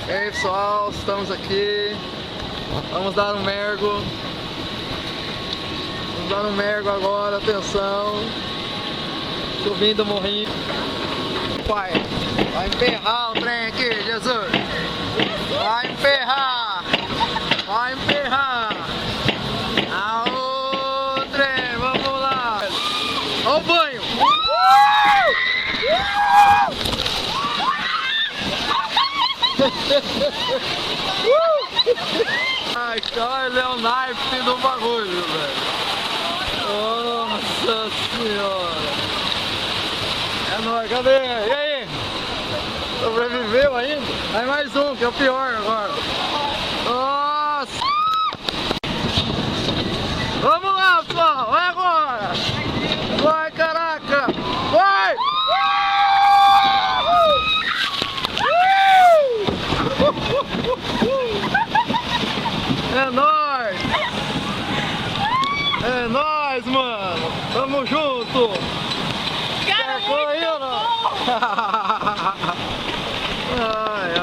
E aí pessoal, estamos aqui. Vamos dar um mergo. Vamos dar um mergo agora, atenção. Subindo o morrinho. Pai, vai emperrar o trem aqui, Jesus. Vai emperrar. Vai emperrar. Aô, trem, vamos lá. Ó o banho. Ai, cara, é o naipe do bagulho, velho. Nossa senhora. É nóis, cadê? E aí? Sobreviveu ainda? Aí mais um, que é o pior agora. Nossa! Vamos lá, pessoal! Vai agora! Vai, caraca! Vai! É nóis! É nóis, mano! Tamo junto! Cara, muito bom!